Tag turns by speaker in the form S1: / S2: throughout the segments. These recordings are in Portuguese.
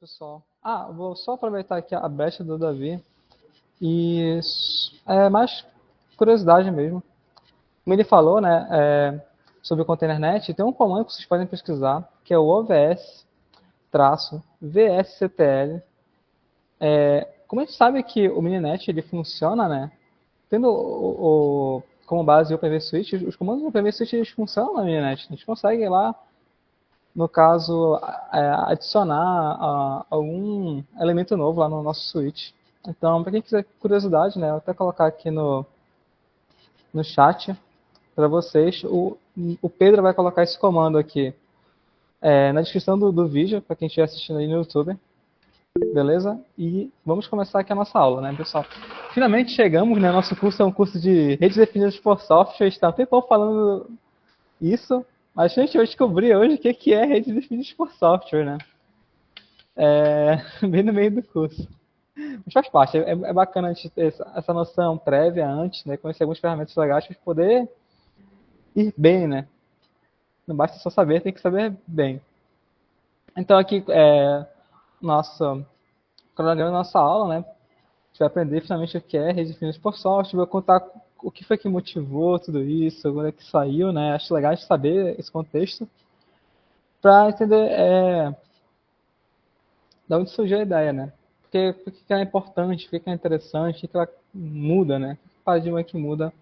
S1: Pessoal. Vou só aproveitar aqui a brecha do Davi e é mais curiosidade mesmo. Como ele falou, né, sobre o ContainerNet, tem um comando que vocês podem pesquisar, que é o OVS-VSCTL. Como a gente sabe que o Mininet ele funciona, né, tendo como base o UPV Switch, os comandos do UPV Switch eles funcionam na Mininet. A gente consegue lá, no caso, adicionar algum elemento novo lá no nosso switch. Então, para quem quiser curiosidade, né, eu vou até colocar aqui no chat para vocês. O Pedro vai colocar esse comando aqui na descrição do vídeo, para quem estiver assistindo aí no YouTube. Beleza? E vamos começar aqui a nossa aula, né, pessoal? Finalmente chegamos, né? Nosso curso é um curso de redes definidas por software. Está um tempão falando isso, mas a gente vai descobrir hoje o que é redes definidas por software, né? Bem no meio do curso. Mas faz parte, é bacana a gente ter essa noção prévia antes, né? Conhecer algumas ferramentas legais para poder ir bem, né? Não basta só saber, tem que saber bem. Então aqui nosso cronograma da nossa aula, né? A gente vai aprender finalmente o que é redes definidas por software, vou contar o que foi que motivou tudo isso, quando é que saiu, né? Acho legal a gente saber esse contexto para entender de onde surgiu a ideia, né? Por que ela é importante, por que ela é interessante, por que ela muda, né? Que paradigma que muda.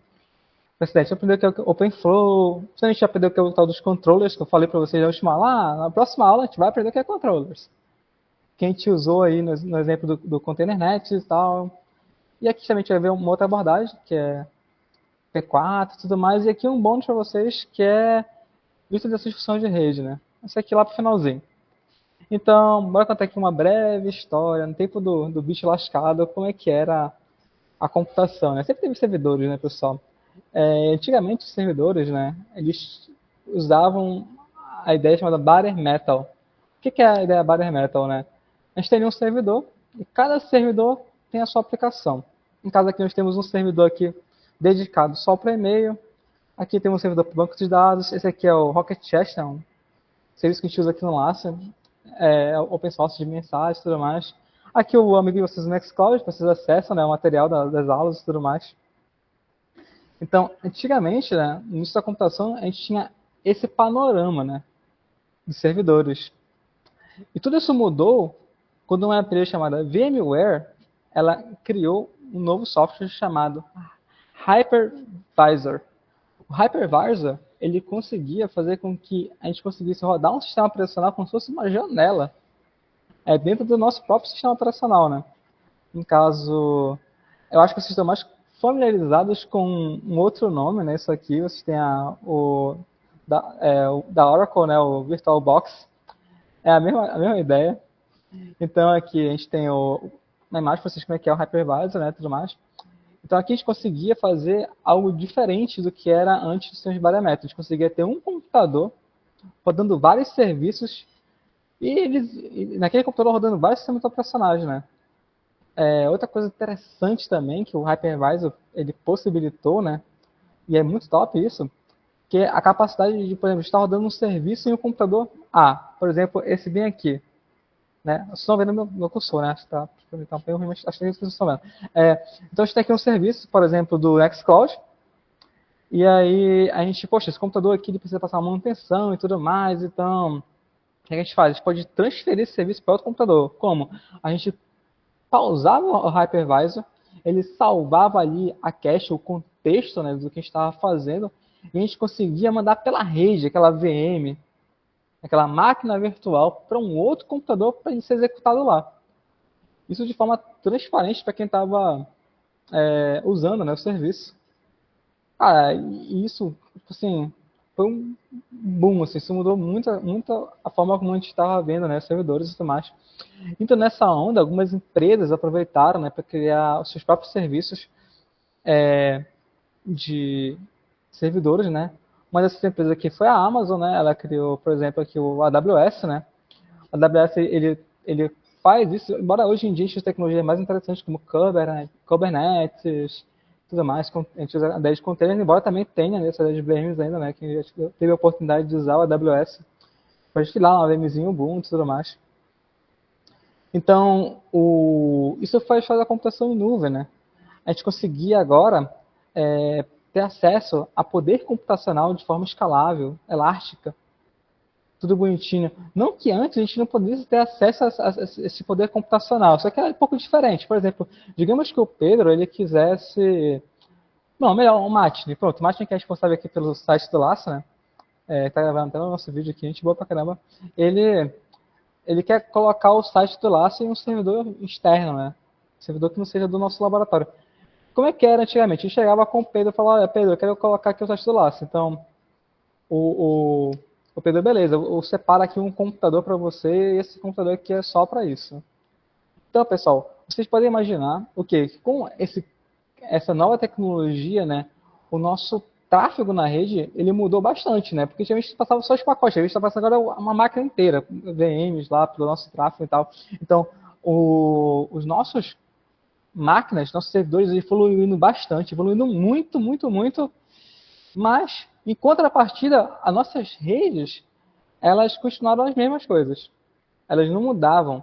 S1: A gente aprendeu o que é o OpenFlow, a gente aprendeu o que é o tal dos controllers, que eu falei para vocês na última aula. Na próxima aula a gente vai aprender o que é controllers. Que a gente usou aí no exemplo do ContainerNet e tal. E aqui também a gente vai ver uma outra abordagem, que é P4 e tudo mais. E aqui um bônus para vocês, que é vista dessas funções de rede, né? Isso aqui lá para o finalzinho. Então, bora contar aqui uma breve história, no tempo do bicho lascado, como é que era a computação, né? Sempre teve servidores, né, pessoal? Antigamente, os servidores, né, eles usavam a ideia chamada bare metal. O que é a ideia bare metal, né? A gente tem um servidor e cada servidor tem a sua aplicação. Em caso aqui nós temos um servidor aqui dedicado só para e-mail. Aqui temos um servidor para banco de dados. Esse aqui é o Rocket Chat, é um serviço que a gente usa aqui no Lasso. Open source de mensagens e tudo mais. Aqui o amigo de vocês, o Nextcloud, vocês acessam, né, o material das aulas e tudo mais. Então, antigamente, né, no início da computação, a gente tinha esse panorama, né, de servidores. E tudo isso mudou quando uma empresa chamada VMware, ela criou um novo software chamado Hypervisor. O Hypervisor, ele conseguia fazer com que a gente conseguisse rodar um sistema operacional como se fosse uma janela dentro do nosso próprio sistema operacional, né? No caso, eu acho que vocês estão mais familiarizados com um outro nome, né? Isso aqui, vocês têm o da Oracle, né? O VirtualBox. É a mesma ideia. Então aqui a gente tem na imagem para vocês como é que é o Hypervisor, né? Tudo mais. Então aqui a gente conseguia fazer algo diferente do que era antes do sistema de baremétrico. A gente conseguia ter um computador rodando vários serviços e naquele computador rodando vários sistemas operacionais, né? Outra coisa interessante também que o Hypervisor ele possibilitou, né? E é muito top isso, que é a capacidade de, por exemplo, estar rodando um serviço em um computador A. Por exemplo, esse bem aqui. Né? Vocês estão vendo meu cursor, né? Acho que está um pouco ruim, mas acho que vocês estão vendo. Então a gente tem aqui um serviço, por exemplo, do Nextcloud. E aí a gente, poxa, esse computador aqui ele precisa passar uma manutenção e tudo mais. Então, o que a gente faz? A gente pode transferir esse serviço para outro computador. Como? A gente pausava o Hypervisor, ele salvava ali a cache, o contexto, né, do que a gente estava fazendo, e a gente conseguia mandar pela rede, aquela VM, aquela máquina virtual, para um outro computador para ele ser executado lá. Isso de forma transparente para quem estava usando, né, o serviço. E isso, assim, foi um boom, assim, isso mudou muito a forma como a gente estava vendo, né, servidores e tudo mais. Então, nessa onda, algumas empresas aproveitaram, né, para criar os seus próprios serviços de servidores, né. Uma dessas empresas aqui foi a Amazon, né, ela criou, por exemplo, aqui o AWS, né. A AWS, ele faz isso, embora hoje em dia a gente use tecnologias mais interessantes como Kubernetes, tudo mais, a gente usa a ideia de containers, embora também tenha nessa ideia de VMs ainda, né, que a gente teve a oportunidade de usar o AWS para desfilar uma VMzinha Ubuntu e tudo mais. Então, isso foi a história da computação em nuvem, né? A gente conseguia agora ter acesso a poder computacional de forma escalável, elástica, tudo bonitinho. Não que antes a gente não pudesse ter acesso a esse poder computacional, só que é um pouco diferente. Por exemplo, digamos que o Pedro ele quisesse. Não, melhor, o Matne. Pronto, o Matne que é responsável aqui pelo site do Laço, né? Tá gravando até o nosso vídeo aqui, a gente boa pra caramba. Ele quer colocar o site do Laço em um servidor externo, né? Um servidor que não seja do nosso laboratório. Como é que era antigamente? A gente chegava com o Pedro e falava, olha, Pedro, eu quero colocar aqui o site do Laço. Então, o, o, o Pedro, beleza, eu separo aqui um computador para você e esse computador aqui é só para isso. Então, pessoal, vocês podem imaginar o quê? Que com essa nova tecnologia, né, o nosso tráfego na rede, ele mudou bastante, né? Porque antigamente passava só os pacotes, a gente está passando agora uma máquina inteira, VMs lá para o nosso tráfego e tal. Então, os nossos máquinas, nossos servidores evoluindo bastante, evoluindo muito, muito, muito, mas em contrapartida, as nossas redes, elas continuaram as mesmas coisas. Elas não mudavam.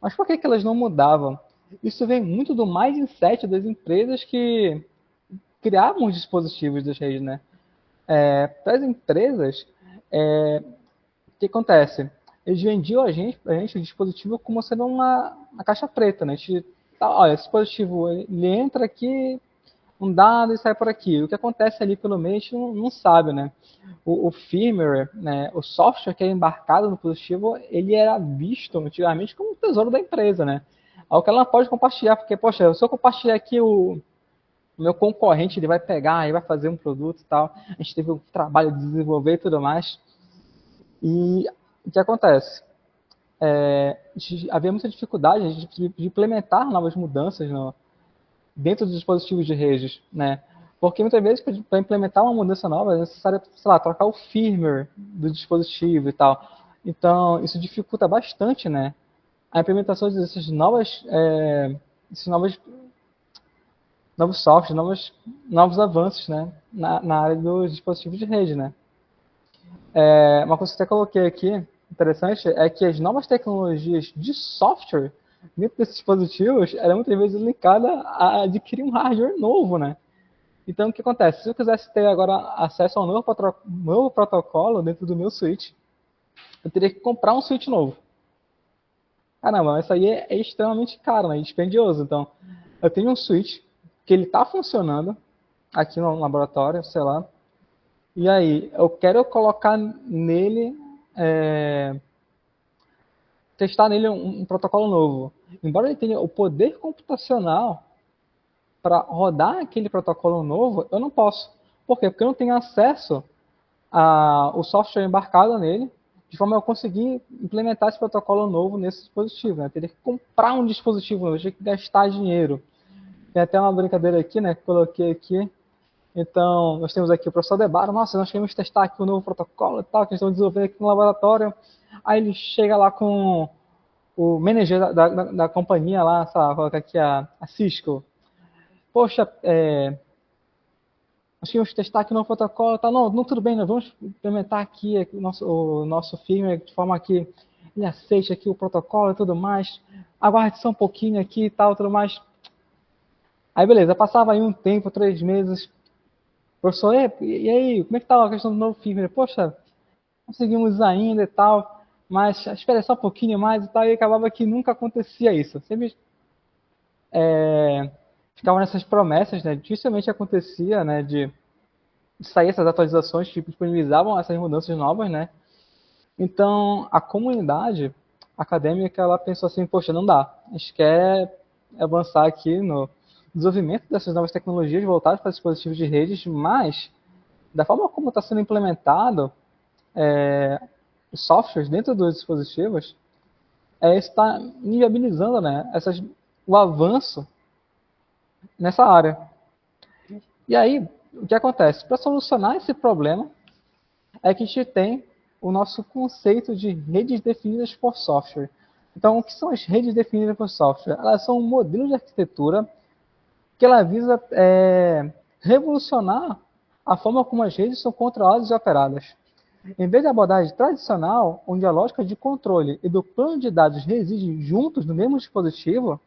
S1: Mas por que elas não mudavam? Isso vem muito do mindset das empresas que criavam os dispositivos das redes, né? Para as empresas, o que acontece? Eles vendiam a gente o dispositivo como sendo uma caixa preta, né? A gente, olha, esse dispositivo ele entra aqui, um dado e sai por aqui. O que acontece ali pelo meio a gente não sabe, né? O firmware, né, o software que é embarcado no dispositivo, ele era visto antigamente como um tesouro da empresa, né? Algo que ela não pode compartilhar, porque, poxa, se eu compartilhar aqui o meu concorrente, ele vai pegar e vai fazer um produto e tal. A gente teve um trabalho de desenvolver e tudo mais. E o que acontece? Havia muita dificuldade de implementar novas mudanças dentro dos dispositivos de redes, né? Porque muitas vezes, para implementar uma mudança nova, é necessário, sei lá, trocar o firmware do dispositivo e tal. Então, isso dificulta bastante, né? A implementação dessas esses novos softwares, novos avanços, né? Na área dos dispositivos de rede, né? Uma coisa que eu até coloquei aqui, interessante, é que as novas tecnologias de software dentro desses dispositivos eram muitas vezes ligadas a adquirir um hardware novo, né? Então, o que acontece? Se eu quisesse ter agora acesso a um novo protocolo dentro do meu switch, eu teria que comprar um switch novo. Caramba, isso aí é extremamente caro, né? Dispendioso. Então, eu tenho um switch que ele está funcionando aqui no laboratório, sei lá. E aí, eu quero colocar nele, testar nele um protocolo novo. Embora ele tenha o poder computacional para rodar aquele protocolo novo, eu não posso. Por quê? Porque eu não tenho acesso ao software embarcado nele, de forma a eu conseguir implementar esse protocolo novo nesse dispositivo. Né? Eu teria que comprar um dispositivo novo, eu teria que gastar dinheiro. Tem até uma brincadeira aqui, né, que eu coloquei aqui. Então, nós temos aqui o professor Debara, nossa, nós queremos testar aqui o novo protocolo e tal, que estamos desenvolvendo aqui no laboratório. Aí ele chega lá com o manager da companhia lá, sei lá, vou colocar aqui a Cisco. Poxa, nós queremos testar aqui no protocolo, tá? Não, tudo bem, nós vamos implementar aqui o nosso firmware de forma que ele aceite aqui o protocolo e tudo mais. Aguarde só um pouquinho aqui e tal, tudo mais. Aí beleza, passava aí um tempo, 3 meses. Professor, e aí, como é que tá a questão do novo firmware? Poxa, conseguimos ainda e tal, mas espera só um pouquinho mais e tal, e acabava que nunca acontecia isso. Sempre ficavam nessas promessas, né? Dificilmente acontecia, né, de sair essas atualizações que disponibilizavam essas mudanças novas, né? Então, a comunidade acadêmica, ela pensou assim, poxa, não dá. A gente quer avançar aqui no desenvolvimento dessas novas tecnologias voltadas para dispositivos de redes, mas da forma como está sendo implementado os softwares dentro dos dispositivos, está inviabilizando, né, o avanço nessa área. E aí, o que acontece? Para solucionar esse problema, é que a gente tem o nosso conceito de redes definidas por software. Então, o que são as redes definidas por software? Elas são um modelo de arquitetura que ela visa revolucionar a forma como as redes são controladas e operadas. Em vez da abordagem tradicional, onde a lógica de controle e do plano de dados residem juntos no mesmo dispositivo,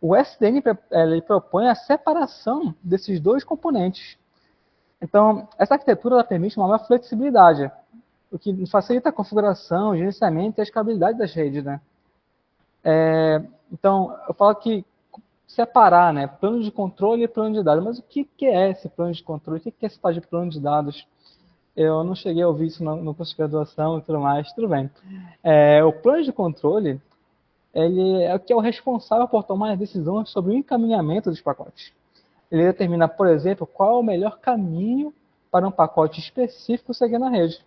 S1: o SDN ele propõe a separação desses dois componentes. Então, essa arquitetura ela permite uma maior flexibilidade, o que facilita a configuração, o gerenciamento e a escalabilidade das redes, né? Então, eu falo que separar, né, plano de controle e plano de dados. Mas o que é esse plano de controle? O que é esse tal de plano de dados? Eu não cheguei a ouvir isso no curso de graduação e tudo mais, tudo bem. O plano de controle, ele é o que é o responsável por tomar as decisões sobre o encaminhamento dos pacotes. Ele determina, por exemplo, qual é o melhor caminho para um pacote específico seguir na rede.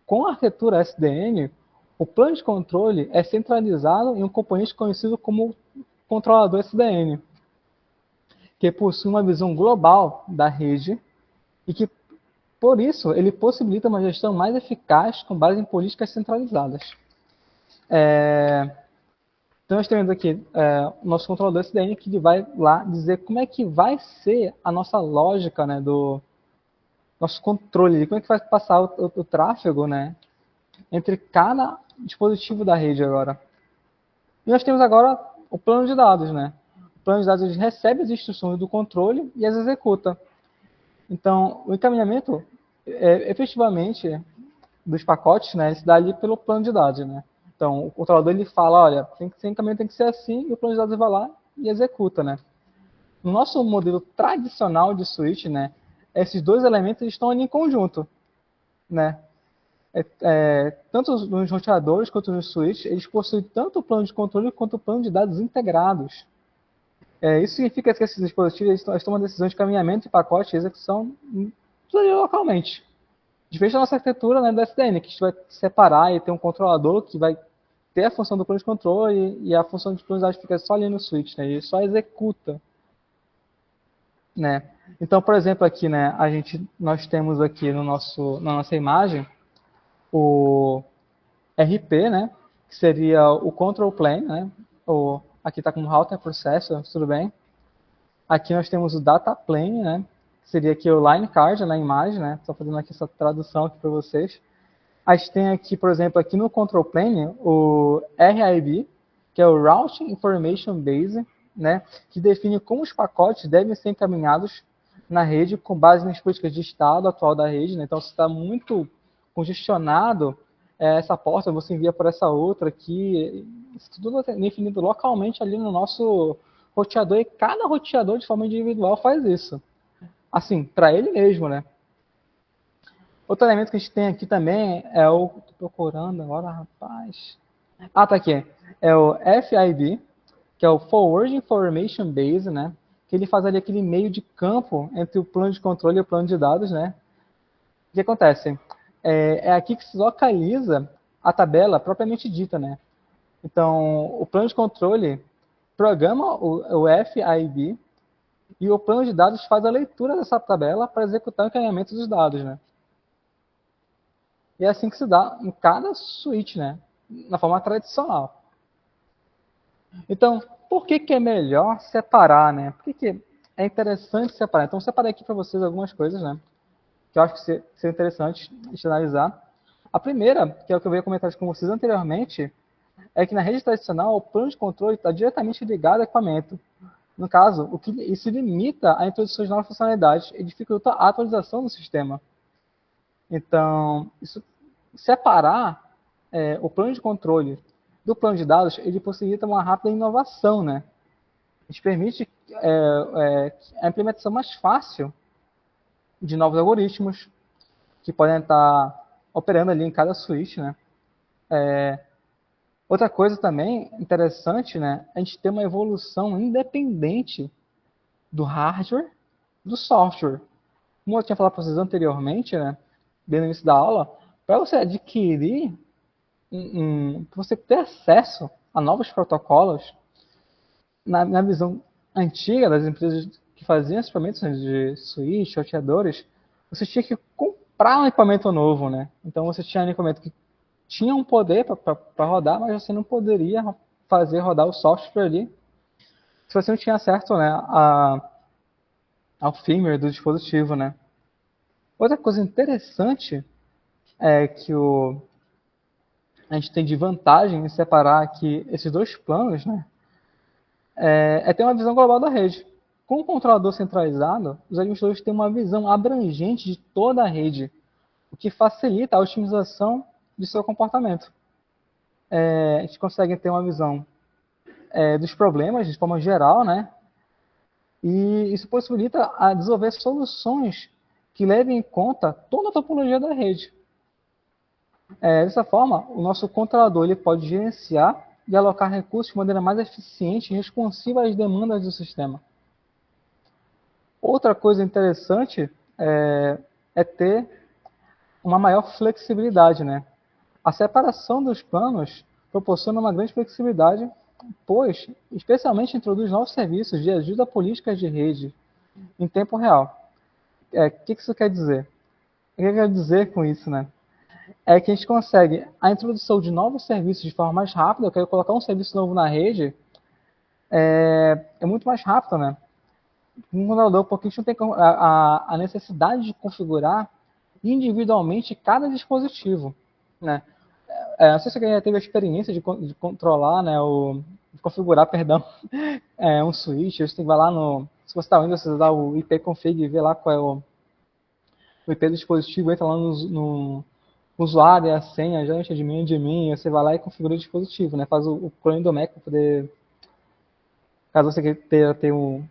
S1: Com a arquitetura SDN, o plano de controle é centralizado em um componente conhecido como controlador SDN, que possui uma visão global da rede e que, por isso, ele possibilita uma gestão mais eficaz com base em políticas centralizadas. Então, nós temos aqui o nosso controlador SDN que ele vai lá dizer como é que vai ser a nossa lógica, né, do nosso controle, como é que vai passar o tráfego, né, entre cada dispositivo da rede agora. E nós temos agora o plano de dados, né? O plano de dados ele recebe as instruções do controle e as executa. Então, o encaminhamento, efetivamente, dos pacotes, né, ele se dá ali pelo plano de dados, né? Então, o controlador ele fala, olha, esse encaminhamento tem que ser assim, e o plano de dados vai lá e executa, né? No nosso modelo tradicional de switch, né, esses dois elementos estão ali em conjunto, né? Tanto nos roteadores quanto nos switches, eles possuem tanto o plano de controle quanto o plano de dados integrados. Isso significa que esses dispositivos eles tomam decisões de caminhamento de pacote e execução localmente. Diferente da nossa arquitetura, né, do SDN, que a gente vai separar e ter um controlador que vai ter a função do plano de controle e a função de plano de dados fica só ali no switch, né, e só executa. Né? Então, por exemplo, aqui, né, nós temos aqui na nossa imagem o RP, né, que seria o control plane, né, aqui está como router processor, tudo bem. Aqui nós temos o data plane, né, que seria aqui o line card na imagem, né, estou fazendo aqui essa tradução aqui para vocês. A gente tem aqui, por exemplo, aqui no control plane, o RIB, que é o Routing Information Base, né, que define como os pacotes devem ser encaminhados na rede com base nas políticas de estado atual da rede, né. Então, se está muito congestionado, essa porta você envia por essa outra aqui, isso tudo é definido localmente ali no nosso roteador, e cada roteador de forma individual faz isso. Assim, para ele mesmo, né. Outro elemento que a gente tem aqui também é o... Tô procurando agora, rapaz. Tá aqui. É o FIB, que é o Forward Information Base, né? Que ele faz ali aquele meio de campo entre o plano de controle e o plano de dados, né? O que acontece? É aqui que se localiza a tabela propriamente dita, né? Então, o plano de controle programa o FIB e o plano de dados faz a leitura dessa tabela para executar o encaminhamento dos dados, né? E é assim que se dá em cada switch, né? Na forma tradicional. Então, por que é melhor separar, né? Por que é interessante separar? Então, eu separei aqui para vocês algumas coisas, né? Que eu acho que seria interessante de analisar. A primeira, que é o que eu veio comentar com vocês anteriormente, é que na rede tradicional o plano de controle está diretamente ligado ao equipamento. No caso, o que isso limita a introdução de novas funcionalidades e dificulta a atualização do sistema. Então, separar o plano de controle do plano de dados, ele possibilita uma rápida inovação, né? A gente permite a implementação mais fácil de novos algoritmos que podem estar operando ali em cada switch, né? Outra coisa também interessante, né? A gente ter uma evolução independente do hardware do software. Como eu tinha falado para vocês anteriormente, né? Bem no início da aula, para você adquirir, para você ter acesso a novos protocolos, na visão antiga das empresas que faziam equipamentos de switch, roteadores, você tinha que comprar um equipamento novo, né? Então você tinha um equipamento que tinha um poder para rodar, mas você não poderia fazer rodar o software ali se você não tinha acesso, né, ao firmware do dispositivo, né? Outra coisa interessante que a gente tem de vantagem em separar aqui esses dois planos, né, é ter uma visão global da rede. Com o controlador centralizado, os administradores têm uma visão abrangente de toda a rede, o que facilita a otimização de seu comportamento. A gente consegue ter uma visão dos problemas de forma geral, né? E isso possibilita a desenvolver soluções que levem em conta toda a topologia da rede. Dessa forma, o nosso controlador ele pode gerenciar e alocar recursos de maneira mais eficiente e responsiva às demandas do sistema. Outra coisa interessante é ter uma maior flexibilidade, né? A separação dos planos proporciona uma grande flexibilidade, pois, especialmente introduz novos serviços de ajuda a políticas de rede em tempo real. O que isso quer dizer? O que eu quero dizer com isso, né? É que a gente consegue a introdução de novos serviços de forma mais rápida. Eu quero colocar um serviço novo na rede, é muito mais rápido, né? Um controlador, porque a gente não tem a necessidade de configurar individualmente cada dispositivo, né? Não sei se você já teve a experiência de controlar, né, de configurar, perdão, um switch. Você tem que ir lá no, se você está Windows, você dá o ipconfig e ver lá qual é o IP do dispositivo, entra lá no usuário, a senha, já enche de mim, você vai lá e configura o dispositivo, né? Faz o clone do Mac para poder, caso você queira ter um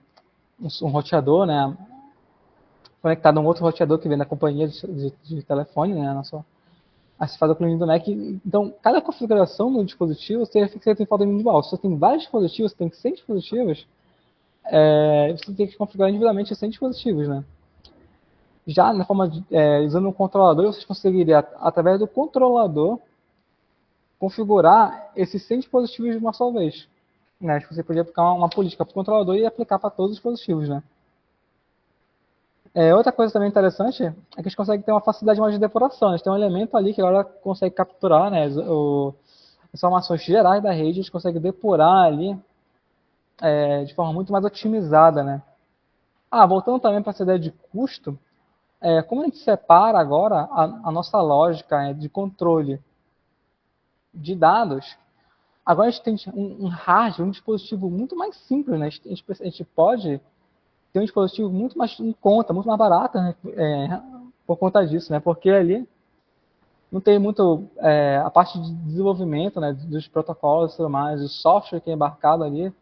S1: roteador, né? Conectado a um outro roteador que vem da companhia de telefone, né? Aí você faz o clone do Mac. Então, cada configuração no dispositivo você tem falta individual. Se você tem vários dispositivos, você tem 100 dispositivos, você tem que configurar individualmente 100 dispositivos, né? Já na forma usando um controlador, você conseguiria, através do controlador, configurar esses 100 dispositivos de uma só vez. Né? Você podia aplicar uma política para o controlador e aplicar para todos os dispositivos, né? Outra coisa também interessante é que a gente consegue ter uma facilidade mais de depuração. A gente tem um elemento ali que agora consegue capturar, né, informações gerais da rede, a gente consegue depurar ali de forma muito mais otimizada, né? Voltando também para essa ideia de custo, como a gente separa agora a nossa lógica de controle de dados, agora a gente tem um hardware, um dispositivo muito mais simples, né? A gente pode ter um dispositivo muito mais em conta, muito mais barato, né? Por conta disso, né? Porque ali não tem muito a parte de desenvolvimento, né, dos protocolos e tudo mais, o software que é embarcado ali,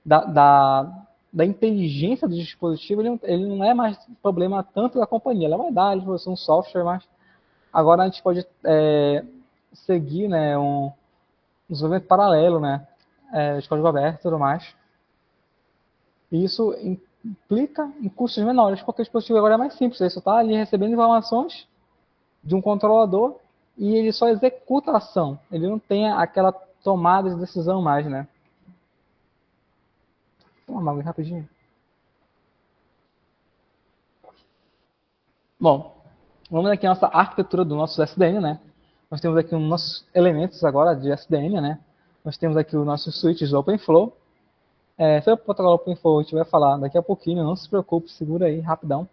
S1: da inteligência do dispositivo, ele não é mais problema tanto da companhia. Ela vai dar um software, mas agora a gente pode seguir, né, um desenvolvimento paralelo, né, de código aberto e tudo mais. E isso implica em custos menores, porque o dispositivo agora é mais simples. Ele só está ali recebendo informações de um controlador e ele só executa a ação. Ele não tem aquela tomada de decisão mais, né? Vamos lá, rapidinho. Bom, vamos aqui a nossa arquitetura do nosso SDN, né? Nós temos aqui os nossos elementos agora de SDN, né? Nós temos aqui os nossos switches OpenFlow. Sobre o protocolo OpenFlow a gente vai falar daqui a pouquinho, não se preocupe, segura aí, rapidão.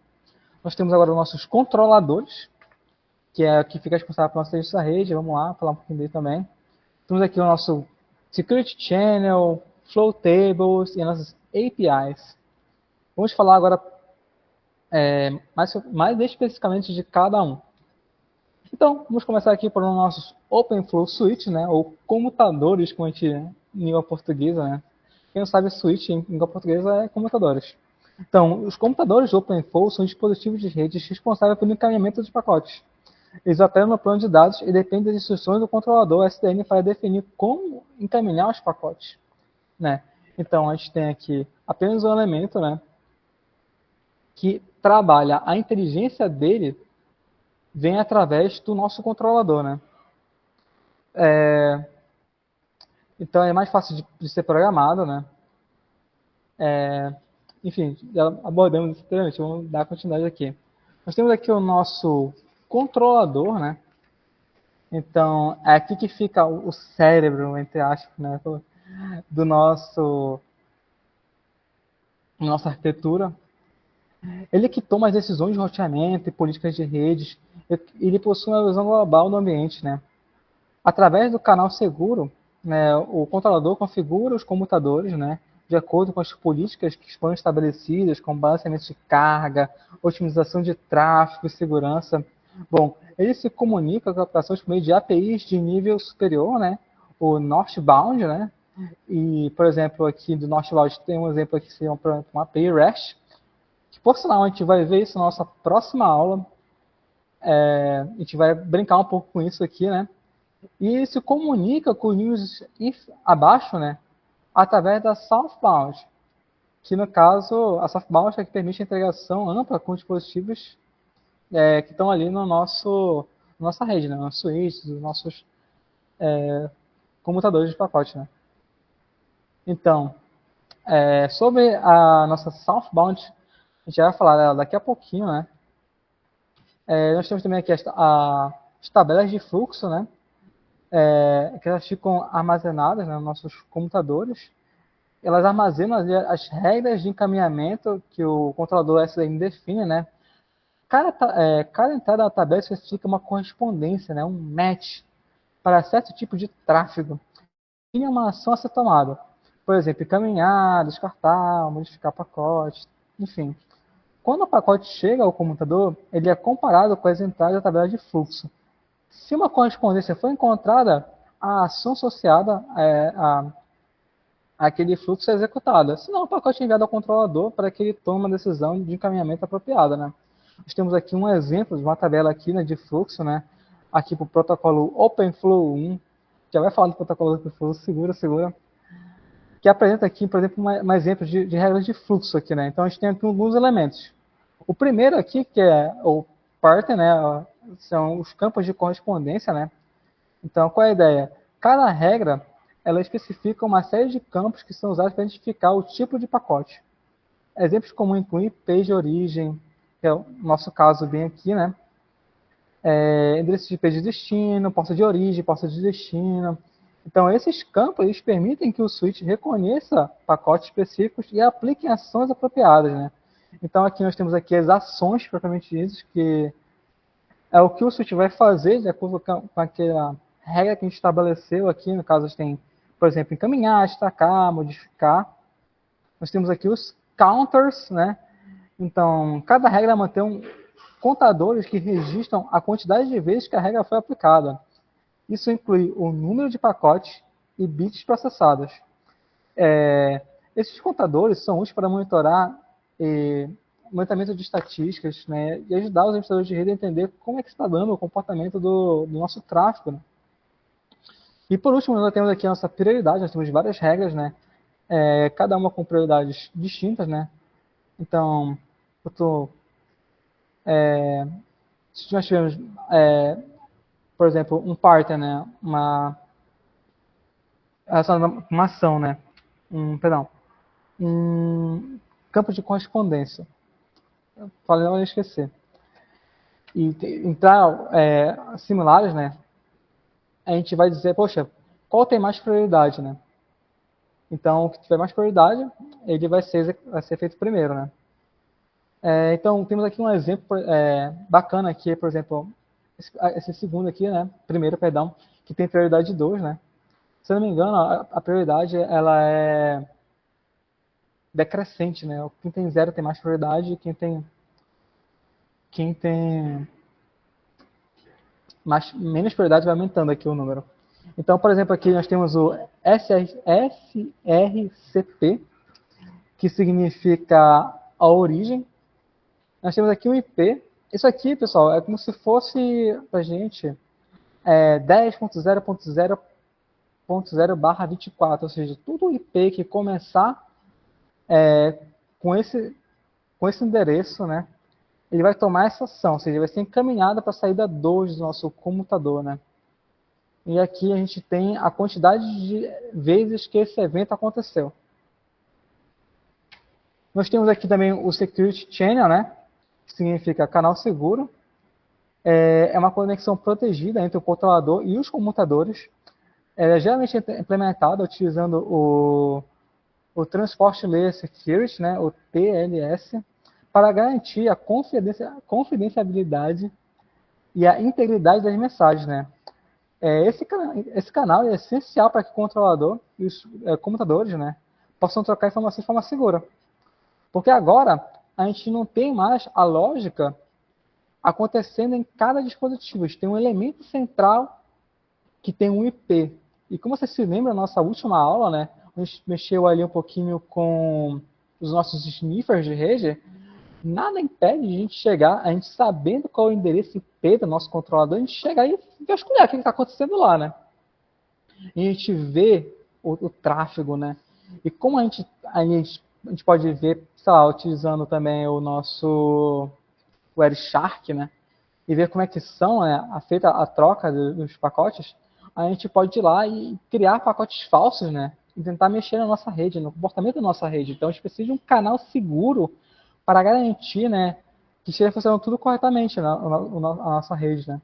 S1: Nós temos agora os nossos controladores, que é o que fica responsável pelo nosso serviço da rede. Vamos lá, falar um pouquinho dele também. Temos aqui o nosso Security Channel, Flow Tables e as nossas APIs. Vamos falar agora mais especificamente de cada um. Então, vamos começar aqui por nossos OpenFlow Switch, né, ou comutadores, como a gente em língua portuguesa, né? Quem não sabe, switch em língua portuguesa é comutadores. Então, os computadores do OpenFlow são dispositivos de rede responsáveis pelo encaminhamento dos pacotes. Eles operam no plano de dados e dependem das instruções do controlador SDN para definir como encaminhar os pacotes, né? Então, a gente tem aqui apenas um elemento, né, que trabalha a inteligência dele vem através do nosso controlador, né? Então, é mais fácil de ser programado, né? Enfim, já abordamos isso anteriormente, vamos dar continuidade aqui. Nós temos aqui o nosso controlador, né? Então, é aqui que fica o cérebro, entre aspas, né, do nossa arquitetura. Ele que toma as decisões de roteamento e políticas de redes, ele possui uma visão global do ambiente, né? Através do canal seguro, né, o controlador configura os comutadores, né, de acordo com as políticas que foram estabelecidas, como balanceamento de carga, otimização de tráfego e segurança. Bom, ele se comunica com aplicações por meio de APIs de nível superior, né, o Northbound, né, e, por exemplo, aqui do Northbound tem um exemplo aqui que seria uma API REST, que por sinal a gente vai ver isso na nossa próxima aula. A gente vai brincar um pouco com isso aqui, né? E se comunica com os níveis abaixo, né, através da Southbound, que no caso, a Southbound é que permite a integração ampla com dispositivos que estão ali no nossa rede, né, nos switches, nos nossos comutadores de pacote. Né. Então, sobre a nossa Southbound, a gente vai falar dela daqui a pouquinho, né. Nós temos também aqui as tabelas de fluxo, né, que elas ficam armazenadas, né, nos nossos computadores. Elas armazenam as regras de encaminhamento que o controlador SLM define, né? Cada entrada da tabela especifica uma correspondência, né? Um match para certo tipo de tráfego. E uma ação a ser tomada. Por exemplo, encaminhar, descartar, modificar pacote, enfim. Quando o pacote chega ao computador, ele é comparado com as entradas da tabela de fluxo. Se uma correspondência for encontrada, a ação associada aquele fluxo é executado. Senão, o pacote é enviado ao controlador para que ele tome uma decisão de encaminhamento apropriada. Né? Nós temos aqui um exemplo de uma tabela aqui, né, de fluxo, né? Aqui para o protocolo OpenFlow 1, já vai falar do protocolo OpenFlow, segura, que apresenta aqui, por exemplo, um exemplo de regras de fluxo aqui. Né? Então, a gente tem aqui alguns elementos. O primeiro aqui, que é o partner, né, são os campos de correspondência. Né? Então, qual é a ideia? Cada regra ela especifica uma série de campos que são usados para identificar o tipo de pacote. Exemplos comuns incluem IP de origem, que é o nosso caso bem aqui, né? Endereço de IP de destino, porta de origem, porta de destino. Então, esses campos eles permitem que o switch reconheça pacotes específicos e aplique ações apropriadas, né? Então, aqui nós temos aqui as ações propriamente ditas, que é o que o switch vai fazer de acordo com aquela regra que a gente estabeleceu aqui. No caso, a gente tem, por exemplo, encaminhar, destacar, modificar. Nós temos aqui os counters, né? Então, cada regra mantém contadores que registram a quantidade de vezes que a regra foi aplicada. Isso inclui o número de pacotes e bits processados. Esses contadores são úteis para monitorar monitoramento de estatísticas, né, e ajudar os administradores de rede a entender como é que está dando o comportamento do nosso tráfego. Né. E por último, nós temos aqui a nossa prioridade, nós temos várias regras, né, cada uma com prioridades distintas. Né. Então, se nós tivermos, por exemplo, um partner, né, uma ação, né, um campo de correspondência. Falei, não ia esquecer. E entrar similares, né, a gente vai dizer, poxa, qual tem mais prioridade, né? Então, o que tiver mais prioridade, ele vai ser feito primeiro, né? Então, temos aqui um exemplo bacana aqui, por exemplo, esse segundo aqui, né? Primeiro, perdão, que tem prioridade 2, né? Se eu não me engano, a prioridade, ela é decrescente, né? Quem tem 0 tem mais prioridade e quem tem menos prioridade vai aumentando aqui o número. Então, por exemplo, aqui nós temos o SRCP, que significa a origem. Nós temos aqui o IP. Isso aqui, pessoal, é como se fosse, para a gente, 10.0.0.0/24, ou seja, todo IP que começar com esse endereço, né, ele vai tomar essa ação, ou seja, ele vai ser encaminhado para a saída 2 do nosso comutador, né. E aqui a gente tem a quantidade de vezes que esse evento aconteceu. Nós temos aqui também o Security Channel, né? Que significa canal seguro. É uma conexão protegida entre o controlador e os comutadores. Ela é geralmente implementada utilizando o Transport Layer Security, né? O TLS, para garantir a confidencialidade e a integridade das mensagens, né? Esse canal é essencial para que o controlador e os computadores, né, possam trocar informações de forma segura. Porque agora a gente não tem mais a lógica acontecendo em cada dispositivo. A gente tem um elemento central que tem um IP. E como você se lembra da nossa última aula, né, a gente mexeu ali um pouquinho com os nossos sniffers de rede, nada impede de a gente chegar, a gente sabendo qual é o endereço IP do nosso controlador, a gente chegar e vasculhar o que está acontecendo lá, né? E a gente vê o tráfego, né? E como a gente pode ver, sei lá, utilizando também o nosso o Wireshark, né? E ver como é que são, né, feita a troca dos pacotes, a gente pode ir lá e criar pacotes falsos, né? E tentar mexer na nossa rede, no comportamento da nossa rede. Então a gente precisa de um canal seguro para garantir, né, que esteja funcionando tudo corretamente na nossa rede, né?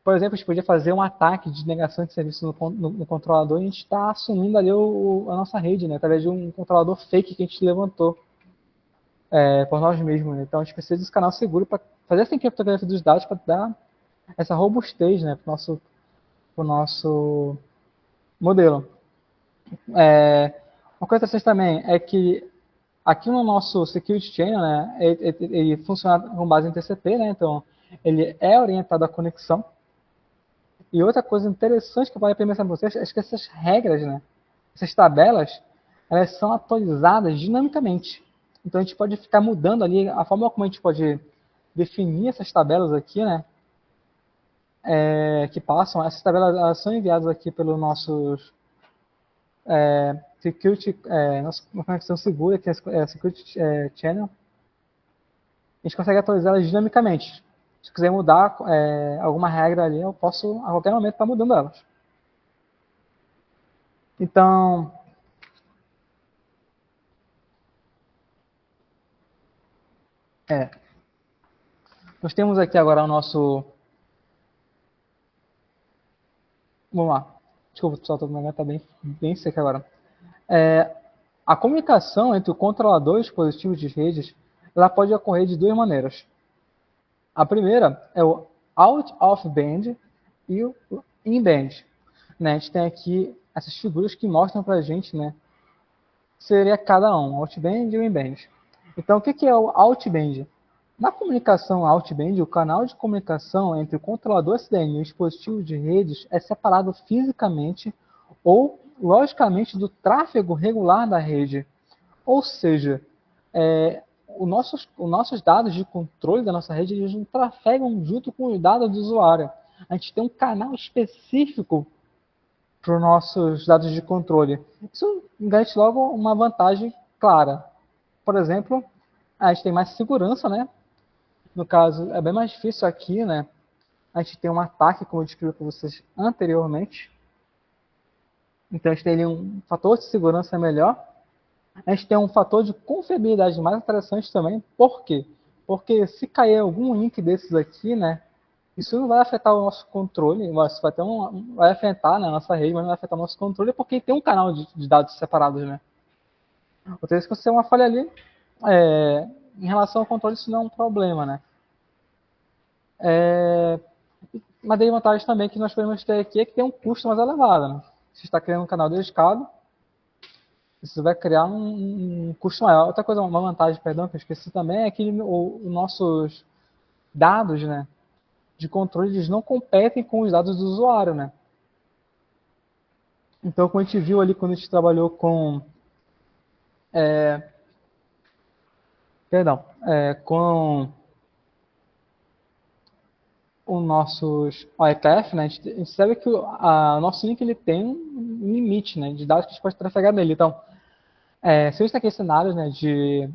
S1: Por exemplo, a gente podia fazer um ataque de negação de serviço no controlador e a gente está assumindo ali a nossa rede, né? Através de um controlador fake que a gente levantou por nós mesmos. Né? Então a gente precisa desse canal seguro para fazer essa criptografia dos dados para dar essa robustez, né, para o nosso modelo. Uma coisa interessante também é que aqui no nosso Security Channel, né, ele funciona com base em TCP, né, então ele é orientado à conexão. E outra coisa interessante que eu posso pensar para vocês é que essas regras, né, essas tabelas, elas são atualizadas dinamicamente. Então a gente pode ficar mudando ali a forma como a gente pode definir essas tabelas aqui, né, que passam. Essas tabelas elas são enviadas aqui pelo nossos Security, nossa conexão segura, que é a Security Channel. A gente consegue atualizá-las dinamicamente. Se quiser mudar alguma regra ali, eu posso a qualquer momento estar mudando elas. Então, nós temos aqui agora o nosso... Vamos lá. Desculpa, pessoal, estou com tá bem seco agora. A comunicação entre o controlador e os dispositivos de redes, ela pode ocorrer de duas maneiras. A primeira é o out of band e o in band. Né? A gente tem aqui essas figuras que mostram para a gente, né, seria cada um, outband e o inband. Então, o que é o outband? Na comunicação outband, o canal de comunicação entre o controlador SDN e o dispositivo de redes é separado fisicamente ou logicamente do tráfego regular da rede. Ou seja, os nossos dados de controle da nossa rede eles não trafegam junto com os dados do usuário. A gente tem um canal específico para os nossos dados de controle. Isso garante logo uma vantagem clara. Por exemplo, a gente tem mais segurança, né? No caso, é bem mais difícil aqui, né? A gente tem um ataque, como eu descrevi para vocês anteriormente. Então, a gente tem ali um fator de segurança melhor. A gente tem um fator de confiabilidade mais interessante também. Por quê? Porque se cair algum link desses aqui, né? Isso não vai afetar o nosso controle, isso vai afetar, né, a nossa rede, mas não vai afetar o nosso controle porque tem um canal de dados separados, né? Outra vez que você tem uma falha ali, em relação ao controle isso não é um problema, né? Mas tem vantagem também que nós podemos ter aqui é que tem um custo mais elevado, né? Se você está criando um canal dedicado, isso vai criar um custo maior. Outra coisa, uma vantagem, perdão, que eu esqueci também, é que os nossos dados, né, de controle, eles não competem com os dados do usuário, né? Então, como a gente viu ali quando a gente trabalhou com... com os nossos OETF, né? A gente sabe que o nosso link ele tem um limite, né, de dados que a gente pode trafegar nele. Então, se a gente tem aqui cenários, né, de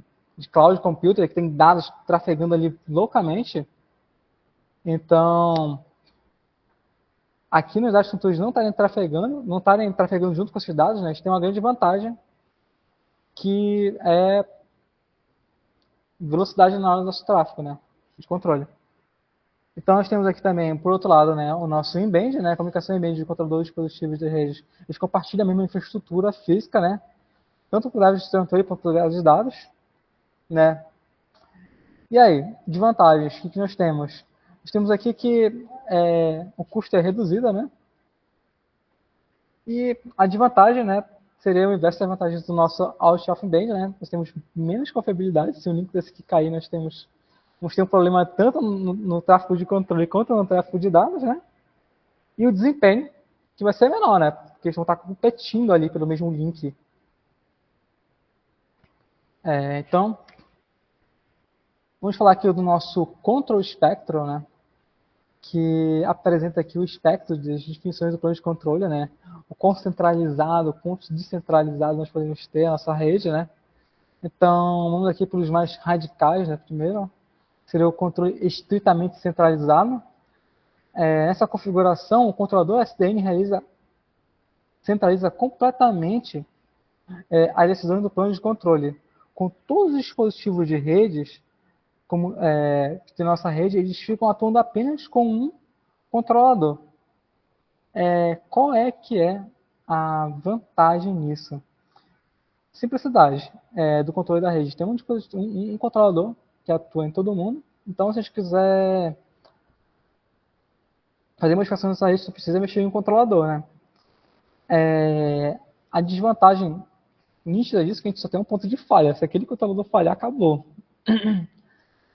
S1: cloud computer, que tem dados trafegando ali loucamente, então, aqui nos dados futuros não estarem trafegando junto com esses dados, né, a gente tem uma grande vantagem, que é velocidade na hora do nosso tráfego, né, de controle. Então, nós temos aqui também, por outro lado, né, o nosso in-band, né, a comunicação in-band de controladores dispositivos de redes. Eles compartilham a mesma infraestrutura física, né, tanto para o sistema controle quanto para os dados, né? E aí, de vantagens, o que nós temos? Nós temos aqui que o custo é reduzido, né? E a desvantagem, né, seria o inverso das vantagens do nosso out of band, né? Nós temos menos confiabilidade. Se o link desse aqui cair, vamos ter um problema tanto no tráfego de controle quanto no tráfego de dados, né? E o desempenho, que vai ser menor, né? Porque eles vão estar competindo ali pelo mesmo link. Então, vamos falar aqui do nosso control spectrum, né? Que apresenta aqui o espectro das definições do plano de controle, né? O quão centralizado, o quão descentralizado nós podemos ter a nossa rede, né? Então, vamos aqui para os mais radicais, né? Primeiro, seria o controle estritamente centralizado. Nessa configuração, o controlador SDN centraliza completamente as decisões do plano de controle. Com todos os dispositivos de redes, que tem nossa rede, eles ficam atuando apenas com um controlador. Qual é que é a vantagem nisso? Simplicidade do controle da rede. Tem um controlador que atua em todo mundo. Então, se a gente quiser fazer modificações nessa rede, você precisa mexer em um controlador, né? A desvantagem nítida disso é que a gente só tem um ponto de falha. Se aquele controlador falhar, acabou.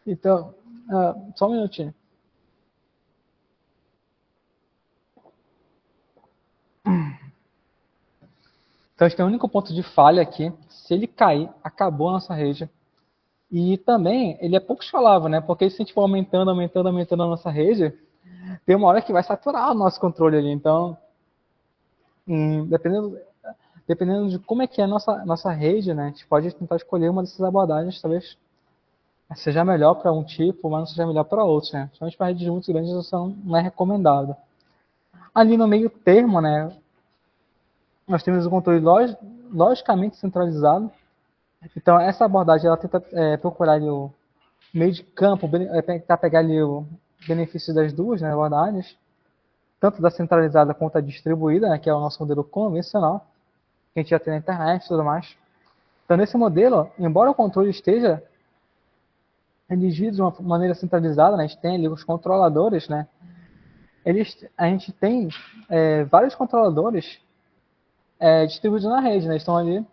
S1: Então, só um minutinho. Então, a gente tem um único ponto de falha aqui. Se ele cair, acabou a nossa rede. E também, ele é pouco escalável, né? Porque se a gente for aumentando a nossa rede, tem uma hora que vai saturar o nosso controle ali. Então, dependendo de como é que é a nossa rede, né? A gente pode tentar escolher uma dessas abordagens, talvez seja melhor para um tipo, mas não seja melhor para outros, né? Principalmente para redes muito grandes, isso não é recomendado. Ali no meio termo, né? Nós temos o controle logicamente centralizado. Então, essa abordagem, ela tenta procurar ali o meio de campo, tentar pegar ali o benefício das duas, né, abordagens, tanto da centralizada quanto da distribuída, né, que é o nosso modelo convencional, que a gente já tem na internet e tudo mais. Então, nesse modelo, embora o controle esteja redigido de uma maneira centralizada, né, a gente tem ali os controladores, né, a gente tem vários controladores distribuídos na rede, né, estão ali.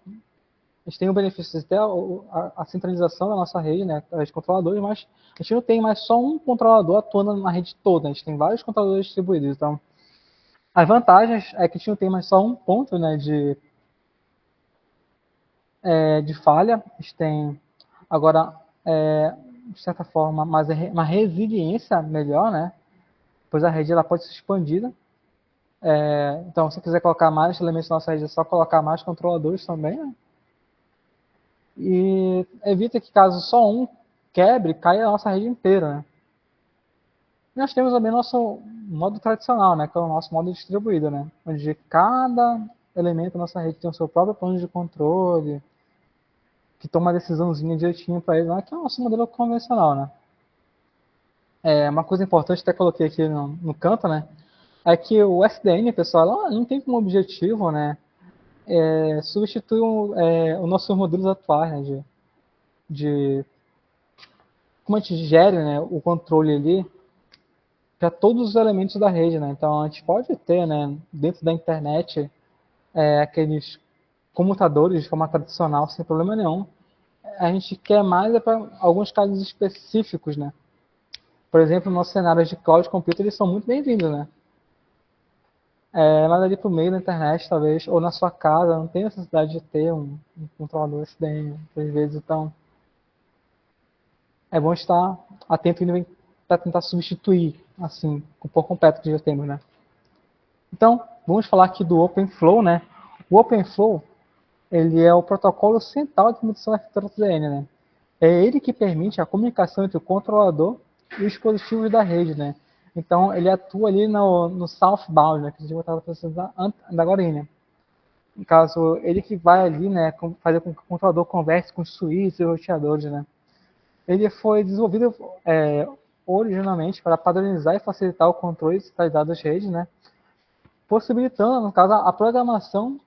S1: A gente tem o benefício de ter a centralização da nossa rede, né, através de controladores, mas a gente não tem mais só um controlador atuando na rede toda, a gente tem vários controladores distribuídos. Então, as vantagens é que a gente não tem mais só um ponto, né, de falha, a gente tem agora, de certa forma, uma resiliência melhor, né, pois a rede ela pode ser expandida. Então, se quiser colocar mais elementos na nossa rede, é só colocar mais controladores também, né? E evita que caso só um quebre, caia a nossa rede inteira, né? E nós temos também nosso modo tradicional, né, que é o nosso modo distribuído, né, onde cada elemento da nossa rede tem o seu próprio plano de controle, que toma a decisãozinha direitinho para ele, que é o nosso modelo convencional, né. Uma coisa importante, até coloquei aqui no canto, né, é que o SDN, pessoal, ela não tem como objetivo, né, substituir os nossos modelos atuais, né, de como a gente gere, né, o controle ali para todos os elementos da rede, né? Então a gente pode ter, né, dentro da internet, aqueles comutadores de forma tradicional sem problema nenhum. A gente quer mais para alguns casos específicos, né? Por exemplo, nossos cenários de cloud computing eles são muito bem-vindos, né? Mas ali para o meio da internet, talvez, ou na sua casa, não tem necessidade de ter um controlador SDN, às vezes, então é bom estar atento para tentar substituir, assim, por completo que já temos, né? Então, vamos falar aqui do OpenFlow, né? O OpenFlow, ele é o protocolo central de transmissão FTTN, né? É ele que permite a comunicação entre o controlador e os dispositivos da rede, né? Então, ele atua ali no southbound, né? Que a gente estava precisando da agorinha. No caso, ele que vai ali, né? Fazer com que o controlador converse com os switches e roteadores, né? Ele foi desenvolvido originalmente para padronizar e facilitar o controle centralizado das redes, né? Possibilitando, no caso, a programação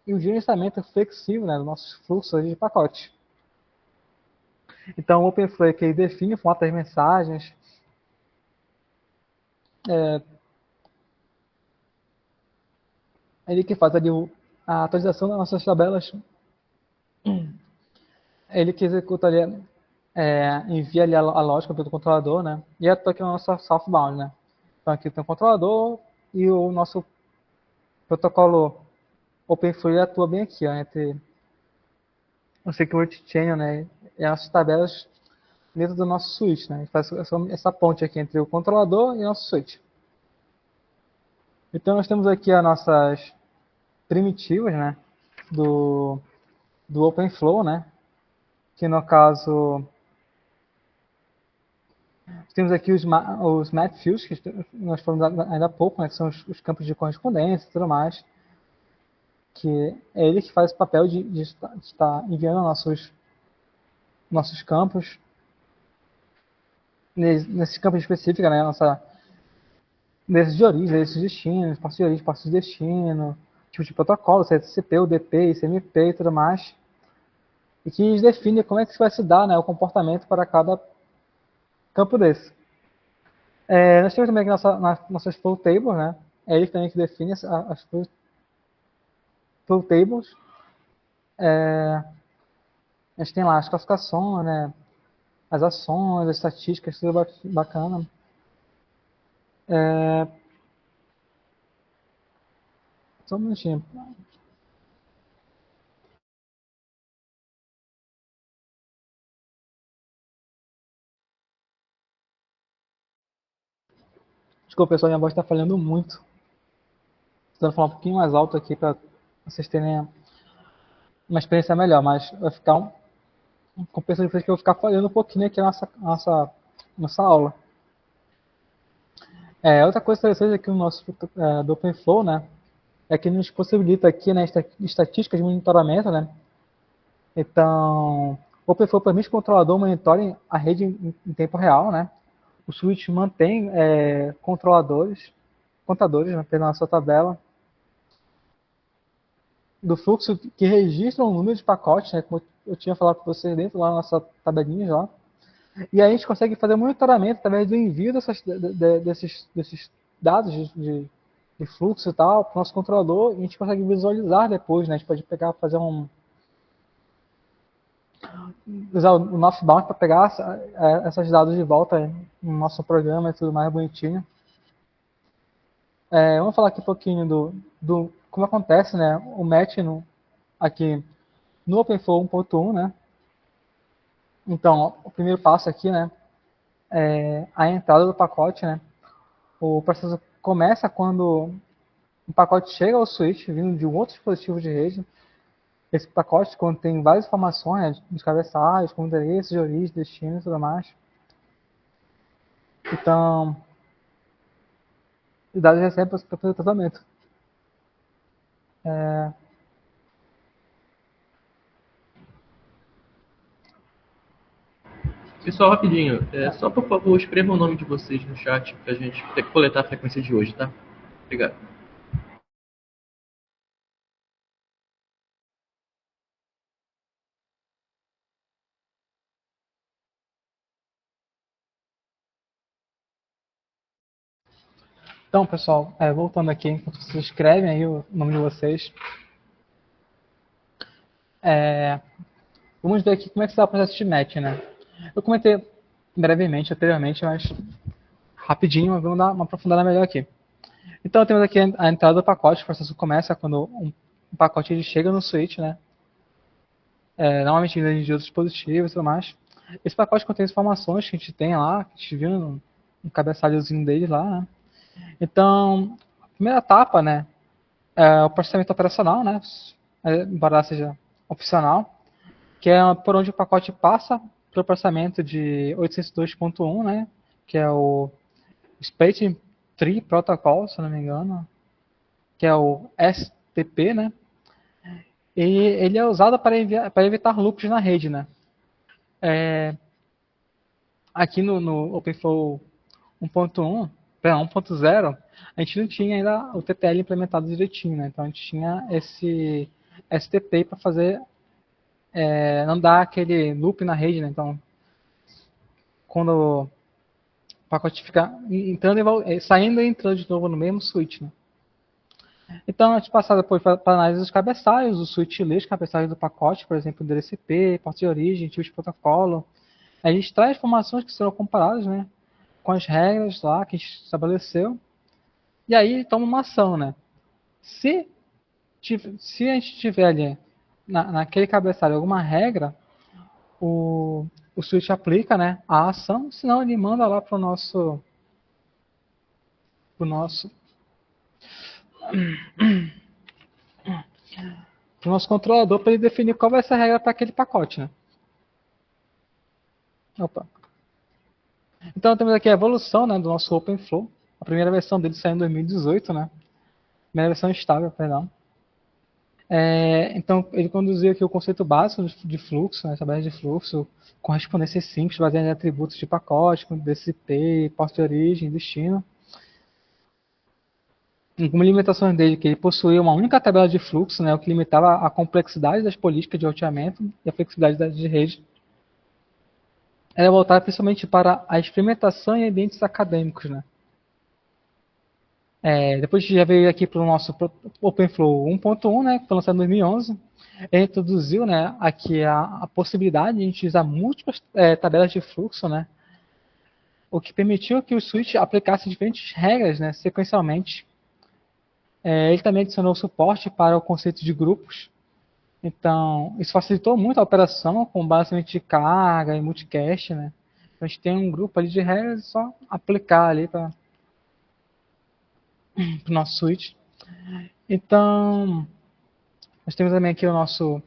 S1: e o gerenciamento flexível, né, dos nossos fluxos de pacotes. Então, o OpenFlow é que ele define o formato das mensagens, ele que faz ali a atualização das nossas tabelas, ele que executa ali, envia ali a lógica para o controlador, né? E atua aqui no nosso southbound, né? Então aqui tem o controlador e o nosso protocolo OpenFlow atua bem aqui, ó, entre o Security Channel, né? E as nossas tabelas dentro do nosso switch, né? A gente faz essa ponte aqui entre o controlador e o nosso switch. Então nós temos aqui as nossas primitivas, né? Do OpenFlow, né? Que no caso temos aqui os map fields, que nós falamos ainda há pouco, né? Que são os campos de correspondência e tudo mais. Que é ele que faz o papel de estar enviando nossos campos. Nesse campo específico, né? Desses de origem, desses destinos, passos de origem, passos de destino, tipo de protocolo, CTCP, UDP, ICMP e tudo mais. E que define como é que vai se dar, né, o comportamento para cada campo desse. Nós temos também aqui nossas flow tables, né? É ele também que define as flow tables. A gente tem lá as classificações, né? As ações, as estatísticas, tudo bacana. Só um minutinho. Desculpa, pessoal, minha voz está falhando muito. Estou falar um pouquinho mais alto aqui para vocês terem uma experiência melhor, mas vai ficar compensa de vocês que eu vou ficar falhando um pouquinho aqui na nossa aula. Outra coisa interessante aqui no nosso do OpenFlow, né, é que nos possibilita aqui, né, estatísticas de monitoramento, né. Então, o OpenFlow permite que o controlador monitore a rede em tempo real, né. O switch mantém contadores, né, pela sua tabela do fluxo que registra o número de pacotes, né, como eu tinha falado com vocês dentro lá na nossa tabelinha já. E aí a gente consegue fazer monitoramento através do envio desses dados de fluxo e tal para o nosso controlador, e a gente consegue visualizar depois, né? A gente pode pegar, usar o Northbound para pegar esses dados de volta no nosso programa e tudo mais bonitinho. Vamos falar aqui um pouquinho do como acontece, né, o match aqui no OpenFlow 1.1, né? Então, o primeiro passo aqui, né, é a entrada do pacote, né? O processo começa quando um pacote chega ao switch vindo de um outro dispositivo de rede. Esse pacote contém várias informações, né, dos cabeçalhos, com endereço de origem, destino e tudo mais. Então, os dados recebem para fazer o tratamento.
S2: Pessoal, rapidinho, só por favor escreva o nome de vocês no chat pra gente coletar a frequência de hoje, tá? Obrigado.
S1: Então, pessoal, voltando aqui, enquanto vocês escrevem aí o nome de vocês, vamos ver aqui como é que está o processo de match, né? Eu comentei brevemente, anteriormente, mas rapidinho, vamos dar uma aprofundada melhor aqui. Então, temos aqui a entrada do pacote, o processo começa quando um pacote ele chega no switch, né? Normalmente ele é de outros dispositivos e tudo mais. Esse pacote contém as informações que a gente tem lá, que a gente viu no cabeçalhozinho dele lá, né? Então, a primeira etapa, né, é o processamento operacional, né? Embora seja opcional, que é por onde o pacote passa para o processamento de 802.1, né? Que é o State Tree Protocol, se não me engano, que é o STP, né? E ele é usado para evitar loops na rede, né? Aqui no OpenFlow 1.1, 1.0, a gente não tinha ainda o TTL implementado direitinho, né? Então a gente tinha STP para fazer, não dar aquele loop na rede, né? Então, quando o pacote fica entrando saindo e entrando de novo no mesmo switch, né? Então, a gente passa depois para análise dos cabeçalhos, o switch list, cabeçalho do pacote, por exemplo, endereço IP, porta de origem, tipo de protocolo. A gente traz informações que serão comparadas, né, com as regras lá que a gente estabeleceu. E aí toma uma ação, né? Se a gente tiver ali naquele cabeçalho alguma regra, o switch aplica, né, a ação, senão ele manda lá para o nosso controlador para ele definir qual vai ser a regra para aquele pacote, né? Opa. Então temos aqui a evolução, né, do nosso OpenFlow. A primeira versão dele saiu em 2018, né? Primeira versão estável, perdão. Então ele conduziu aqui o conceito básico de fluxo, né, tabela de fluxo, correspondências simples, baseadas em atributos de pacote, como DCP, porta de origem, destino. Como limitações dele, que ele possuía uma única tabela de fluxo, né, o que limitava a complexidade das políticas de roteamento e a flexibilidade de rede. Era voltada principalmente para a experimentação em ambientes acadêmicos, né? Depois já veio aqui para o nosso OpenFlow 1.1, né, que foi lançado em 2011. Ele introduziu, né, aqui a possibilidade de a gente usar múltiplas tabelas de fluxo, né, o que permitiu que o switch aplicasse diferentes regras, né, sequencialmente. Ele também adicionou suporte para o conceito de grupos. Então, isso facilitou muito a operação com balanceamento de carga e multicast, né. Então, a gente tem um grupo ali de regras e só aplicar ali para o nosso switch. Então, nós temos também aqui o nosso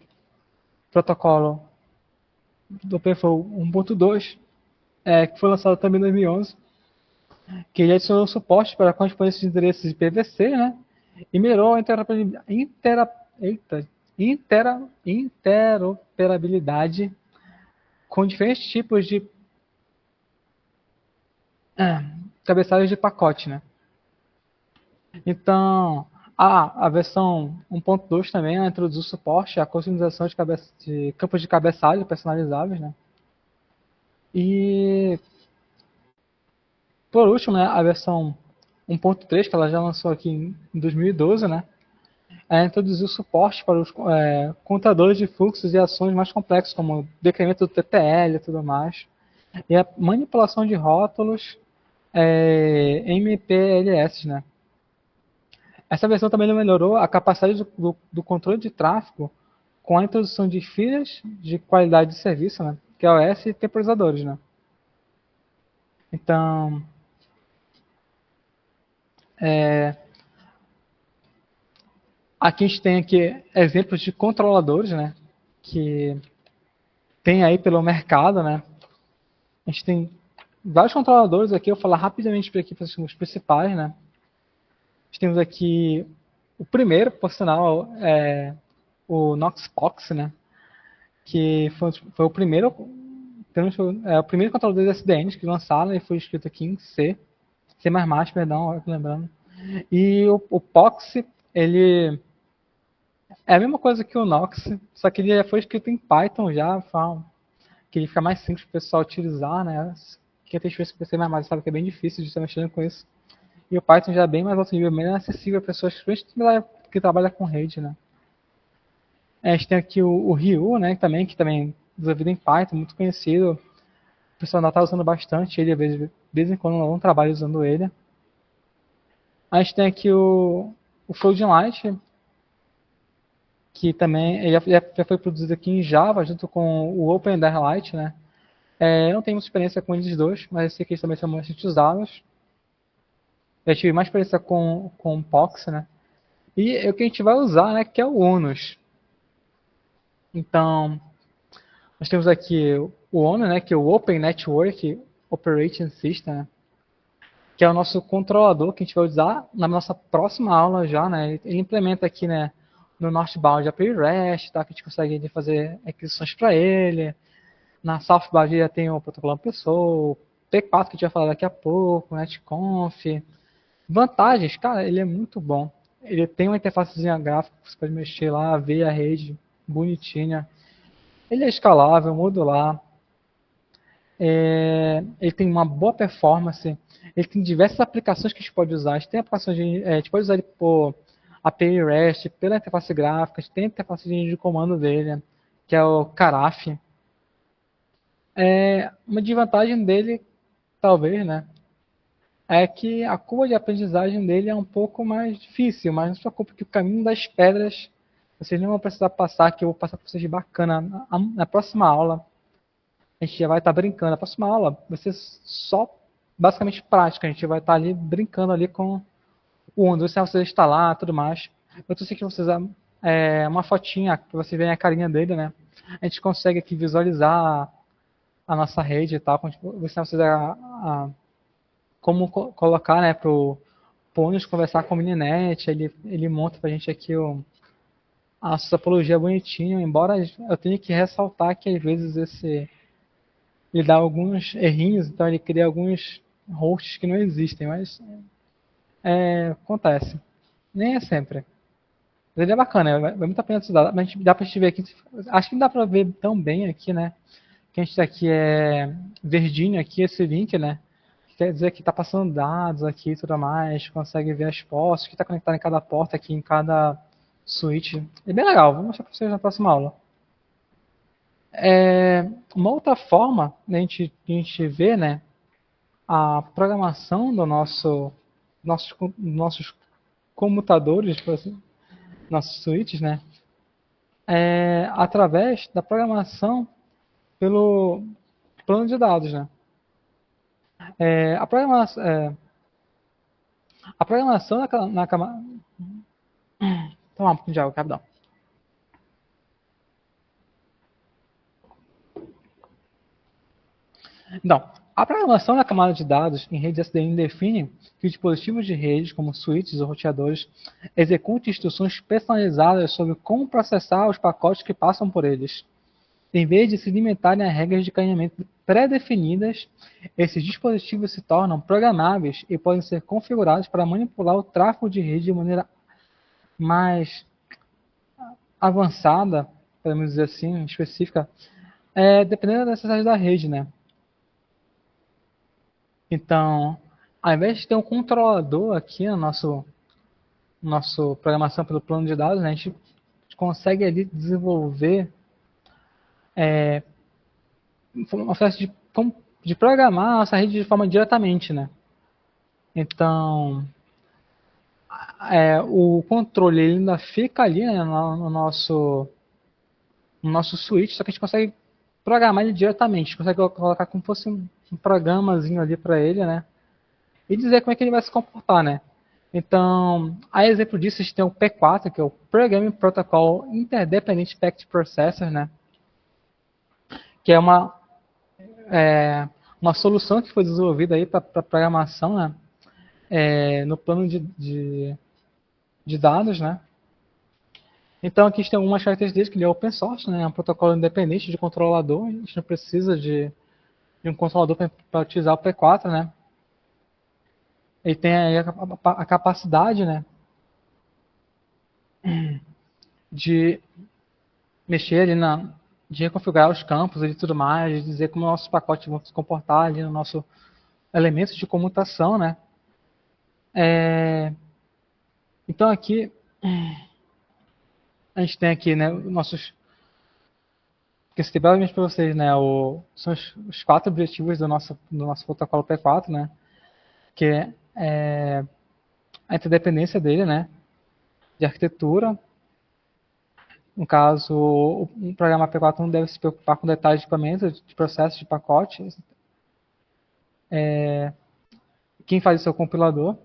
S1: protocolo do OpenFlow 1.2, que foi lançado também em 2011, que ele adicionou suporte para a correspondência de endereços de PVC, né? E melhorou a interoperabilidade com diferentes tipos de cabeçalhos de pacote, né? Então, a versão 1.2 também introduziu suporte à customização de campos de cabeçalho personalizáveis, né? E, por último, né, a versão 1.3, que ela já lançou aqui em 2012, né? Ela introduziu suporte para os contadores de fluxos e ações mais complexos, como o decremento do TTL e tudo mais, e a manipulação de rótulos MPLS, né? Essa versão também melhorou a capacidade do controle de tráfego com a introdução de filhas de qualidade de serviço, né? Que é OS e temporizadores, né? Então, aqui a gente tem aqui exemplos de controladores, né? Que tem aí pelo mercado, né? A gente tem vários controladores aqui, eu vou falar rapidamente aqui para os principais, né? Nós temos aqui o primeiro, por sinal, o Knoxbox, né? Que foi o primeiro, o primeiro controlador de SDNs que lançaram e foi escrito aqui em C++, perdão, lembrando. E o POX, ele é a mesma coisa que o Knox, só que ele já foi escrito em Python já, que ele fica mais simples para o pessoal utilizar, né? Quem tem experiência com C++ sabe que é bem difícil de estar mexendo com isso. E o Python já é bem mais alto nível, bem acessível a pessoas que trabalham com rede, né? A gente tem aqui o Ryu, né, que também desenvolvido em Python, muito conhecido. O pessoal ainda está usando bastante ele, de vez em quando não trabalho usando ele. A gente tem aqui o Floating Light, que também já foi produzido aqui em Java, junto com o OpenDaylight, né? Eu não tenho muita experiência com eles dois, mas eu sei que eles também são bastante usados. Já tive mais experiência com o POX, né? E o que a gente vai usar, né, que é o ONUS. Então, nós temos aqui o ONU, né, que é o Open Network Operating System, né, que é o nosso controlador que a gente vai usar na nossa próxima aula já, né? Ele implementa aqui, né, no Northbound API REST, tá, que a gente consegue fazer aquisições para ele. Na Southbound já tem o protocolo pessoa, P4 que a gente vai falar daqui a pouco, NetConf. Vantagens, cara, ele é muito bom. Ele tem uma interfacezinha gráfica que você pode mexer lá, ver a rede bonitinha. Ele é escalável, modular. Ele tem uma boa performance. Ele tem diversas aplicações que a gente pode usar. A gente tem aplicações a gente pode usar ele por API REST, pela interface gráfica. A gente tem a interface de comando dele, que é o Carafe. Uma desvantagem dele, talvez, né? É que a curva de aprendizagem dele é um pouco mais difícil, mas não se preocupe que o caminho das pedras vocês não vão precisar passar, que eu vou passar para vocês bacana. Na próxima aula, a gente já vai estar brincando. Na próxima aula vai ser só basicamente prática. A gente vai estar ali brincando ali com o Windows, se você instalar tudo mais. Eu trouxe aqui para vocês uma fotinha, para vocês verem a carinha dele, né? A gente consegue aqui visualizar a nossa rede e tal. Vou ensinar vocês como colocar, né, pro Windows conversar com o Mininet. Ele monta pra gente aqui a nossa topologia bonitinho, embora eu tenha que ressaltar que às vezes ele dá alguns errinhos, então ele cria alguns hosts que não existem, mas acontece. Nem é sempre. Mas ele é bacana, vai muito a pena estudar. Mas dá pra gente ver aqui, acho que não dá pra ver tão bem aqui, né? Que a gente tá aqui verdinho aqui, esse link, né? Quer dizer que está passando dados aqui e tudo mais, consegue ver as portas, que está conectado em cada porta aqui, em cada switch. É bem legal, vou mostrar para vocês na próxima aula. Uma outra forma de a gente ver, né, a programação do nossos comutadores, nossos switches, né, através da programação pelo plano de dados, né. A programação na camada... Toma um pouquinho de água, rapidão. Então, a programação na camada de dados em redes SDN define que os dispositivos de rede, como switches ou roteadores, executem instruções personalizadas sobre como processar os pacotes que passam por eles. Em vez de se limitarem a regras de caminhamento pré-definidas, esses dispositivos se tornam programáveis e podem ser configurados para manipular o tráfego de rede de maneira mais avançada, podemos dizer assim, específica, dependendo da necessidade da rede, né? Então, ao invés de ter um controlador aqui no nosso programação pelo plano de dados, né, a gente consegue ali desenvolver uma espécie de programar a nossa rede de forma diretamente, né? Então, o controle ele ainda fica ali, né, no nosso switch, só que a gente consegue programar ele diretamente. A gente consegue colocar como se fosse um programazinho ali para ele, né? E dizer como é que ele vai se comportar, né? Então, a exemplo disso, a gente tem o P4, que é o Programming Protocol Interdependent Packet Processor, né? Que é uma solução que foi desenvolvida aí para programação, né? No plano de dados, né? Então aqui a gente tem algumas características que ele é open source, né? É um protocolo independente de controlador. A gente não precisa de um controlador para utilizar o P4, né? Ele tem aí a capacidade, né, de mexer ali de reconfigurar os campos e tudo mais, de dizer como nossos pacotes vão se comportar ali no nosso elemento de comutação, né? Então aqui a gente tem aqui, né, nossos, que eu citei brevemente para vocês, né, são os 4 objetivos do nosso protocolo P4, né, que é a interdependência dele, né, de arquitetura. No caso, um programa P4 não deve se preocupar com detalhes de equipamento, de processo, de pacote. Quem faz isso é o compilador.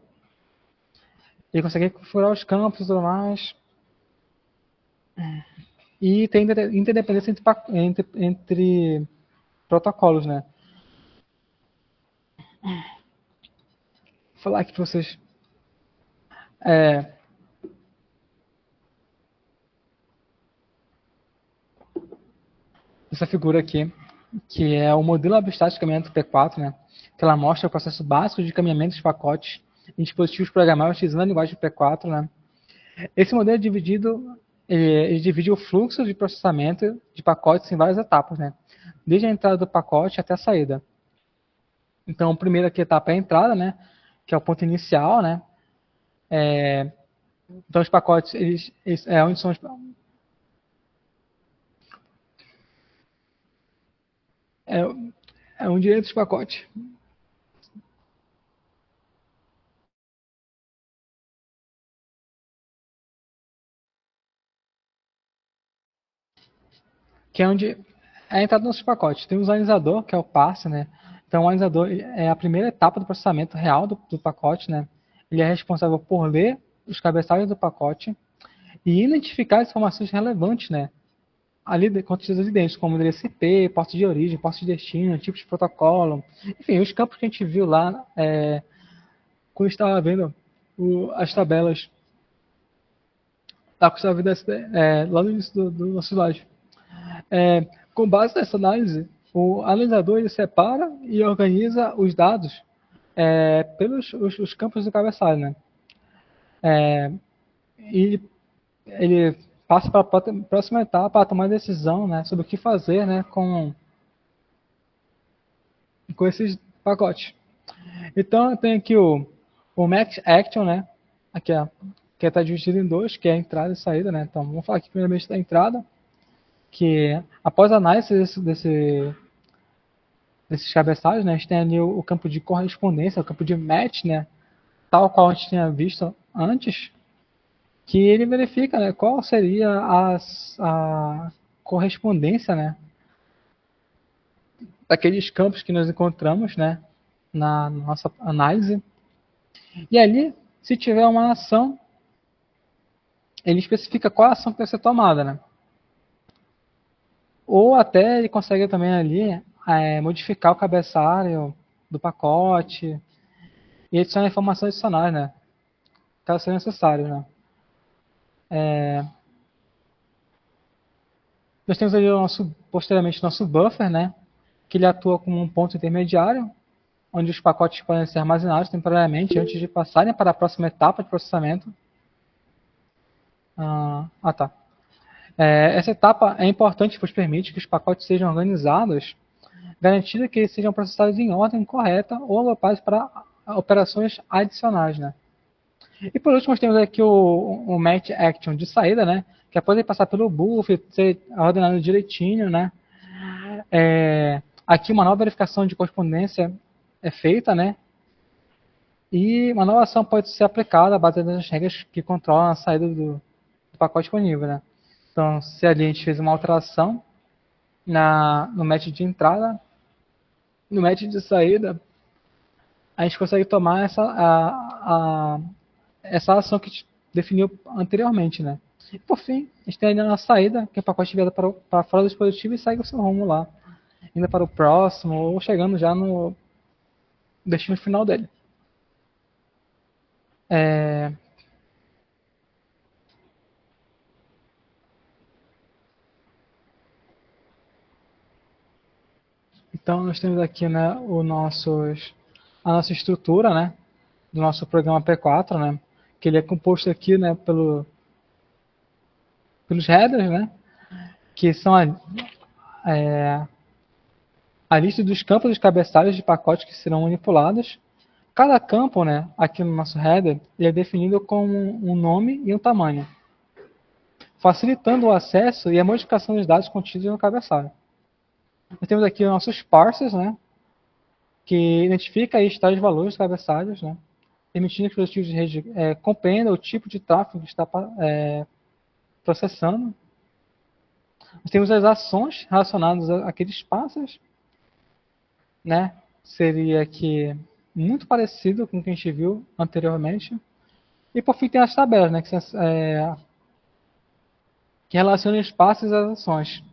S1: Ele consegue configurar os campos e tudo mais. E tem interdependência entre protocolos, né? Vou falar aqui para vocês. Essa figura aqui, que é o modelo abstrato de caminhamento P4, né? Que ela mostra o processo básico de caminhamento de pacotes em dispositivos programáveis utilizando a linguagem P4, né? Esse modelo é dividido, ele divide o fluxo de processamento de pacotes em várias etapas, né? Desde a entrada do pacote até a saída. Então, a primeira etapa é a entrada, né? Que é o ponto inicial, né? Então, os pacotes, eles é onde são os, é, é onde entra os pacotes. Que é onde é a entrada dos pacotes. Tem o organizador, que é o parse, né? Então, o organizador é a primeira etapa do processamento real do pacote, né? Ele é responsável por ler os cabeçalhos do pacote e identificar as informações relevantes, né? Ali contidas ali dentro, como endereço IP, porta de origem, porta de destino, tipo de protocolo, enfim, os campos que a gente viu lá quando estava vendo as tabelas lá, que estava vendo lá no início do nosso slide. Com base nessa análise, o analisador ele separa e organiza os dados pelos os campos do cabeçalho, né? E ele passa para a próxima etapa para tomar decisão, né, sobre o que fazer, né, com esses pacotes. Então, tem aqui o Max Action, né, aqui que está dividido em dois, que é a entrada e saída, né. Então, vamos falar aqui primeiramente da entrada, que após a análise desses cabeçalhos, né, a gente tem ali o campo de correspondência, o campo de match, né, tal qual a gente tinha visto antes, que ele verifica, né, qual seria a correspondência, né, daqueles campos que nós encontramos, né, na nossa análise. E ali, se tiver uma ação, ele especifica qual ação que deve ser tomada, né? Ou até ele consegue também ali modificar o cabeçalho do pacote e adicionar informações adicionais, né? Caso seja necessário, né? Nós temos ali posteriormente o nosso buffer, né? Que ele atua como um ponto intermediário, onde os pacotes podem ser armazenados temporariamente antes de passarem para a próxima etapa de processamento. Tá. Essa etapa é importante, pois permite que os pacotes sejam organizados, garantindo que eles sejam processados em ordem correta ou alopados para operações adicionais, né? E por último, nós temos aqui o match action de saída, né? Que após ele passar pelo buff, ser ordenado direitinho, né? Aqui uma nova verificação de correspondência é feita, né? E uma nova ação pode ser aplicada baseada nas regras que controlam a saída do pacote disponível, né? Então, se ali a gente fez uma alteração no match de entrada, no match de saída, a gente consegue tomar essa ação que a gente definiu anteriormente, né? E por fim, a gente tem ali na saída, que é o pacote enviado para fora do dispositivo e segue o seu rumo lá, indo para o próximo ou chegando já no destino final dele. Então, nós temos aqui, né, a nossa estrutura, né, do nosso programa P4, né, que ele é composto aqui, né, pelos headers, né, que são a lista dos campos dos cabeçalhos de pacotes que serão manipulados. Cada campo, né, aqui no nosso header, ele é definido com um nome e um tamanho, facilitando o acesso e a modificação dos dados contidos no cabeçalho. Nós temos aqui os nossos parsers, né, que identifica e extrai os valores dos cabeçalhos, né, permitindo que os dispositivos de rede compreendam o tipo de tráfego que está processando. Nós temos as ações relacionadas àqueles parsers, né, seria aqui muito parecido com o que a gente viu anteriormente. E por fim tem as tabelas, né, que relacionam os passos às ações,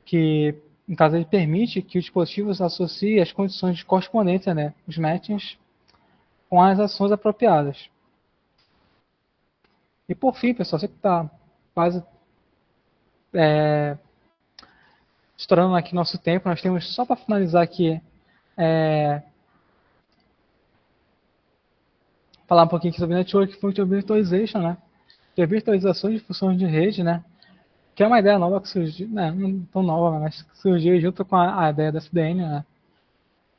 S1: que no caso ele permite que os dispositivos associem as condições de correspondência, né, os matchings, com as ações apropriadas. E por fim, pessoal, você que está quase estourando aqui nosso tempo, nós temos só para finalizar aqui falar um pouquinho sobre Network Function Virtualization, né? de virtualização de funções de rede, né? Que é uma ideia nova que surgiu, né, não tão nova, mas que surgiu junto com a ideia da CDN, né?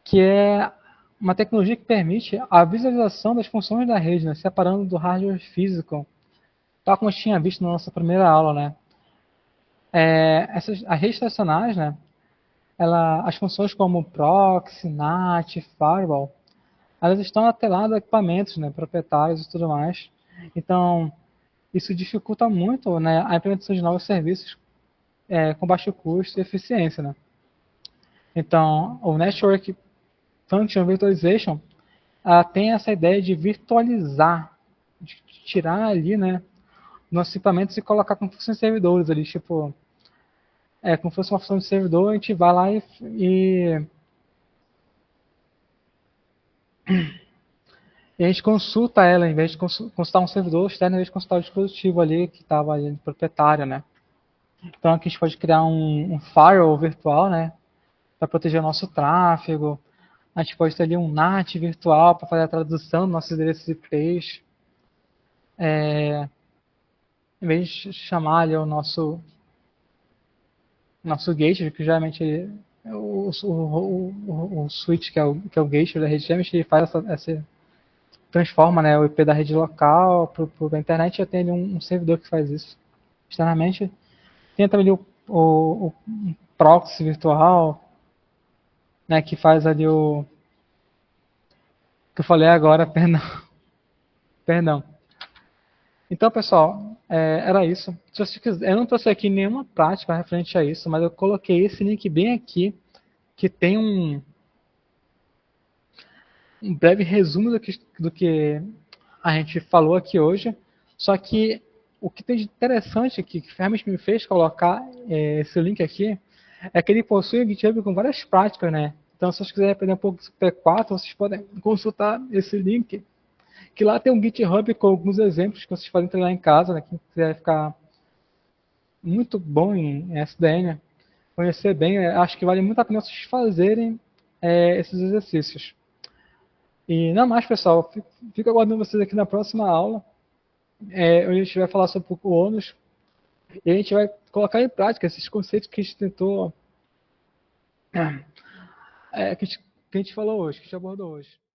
S1: Que é uma tecnologia que permite a visualização das funções da rede, né? Separando do hardware físico, tal como a gente tinha visto na nossa primeira aula, né? As redes tradicionais, né? As funções como proxy, NAT, firewall, elas estão atreladas a equipamentos, né, proprietários e tudo mais. Então, isso dificulta muito, né, a implementação de novos serviços com baixo custo e eficiência. Né? Então, o Network Function Virtualization tem essa ideia de virtualizar, de tirar ali, né, nossos equipamentos e colocar como se fossem servidores ali, tipo, como se fosse uma função de servidor, a gente vai lá e a gente consulta ela, em vez de consultar um servidor externo, em vez de consultar o dispositivo ali que estava ali proprietário, né? Então aqui a gente pode criar um firewall virtual, né? Para proteger o nosso tráfego. A gente pode ter ali um NAT virtual para fazer a tradução dos nossos endereços IPs. Em vez de chamar ali o nosso gateway, que geralmente o switch, que é o gateway da rede, geralmente ele faz essa transforma, né, o IP da rede local para a internet, já tem ali um servidor que faz isso externamente. Tem também ali o proxy virtual, né, que faz ali o que eu falei agora, perdão. Perdão. Então, pessoal, era isso. Se você quiser, eu não trouxe aqui nenhuma prática referente a isso, mas eu coloquei esse link bem aqui, que tem um breve resumo do que a gente falou aqui hoje. Só que o que tem de interessante aqui, que realmente me fez colocar esse link aqui, é que ele possui um GitHub com várias práticas, né? Então, se vocês quiserem aprender um pouco sobre P4, vocês podem consultar esse link, que lá tem um GitHub com alguns exemplos que vocês podem treinar em casa, né? Quem quiser ficar muito bom em SDN, conhecer bem, acho que vale muito a pena vocês fazerem esses exercícios. E não mais, pessoal, fico aguardando vocês aqui na próxima aula, onde a gente vai falar sobre o ônus e a gente vai colocar em prática esses conceitos que a gente tentou, que a gente falou hoje, que a gente abordou hoje.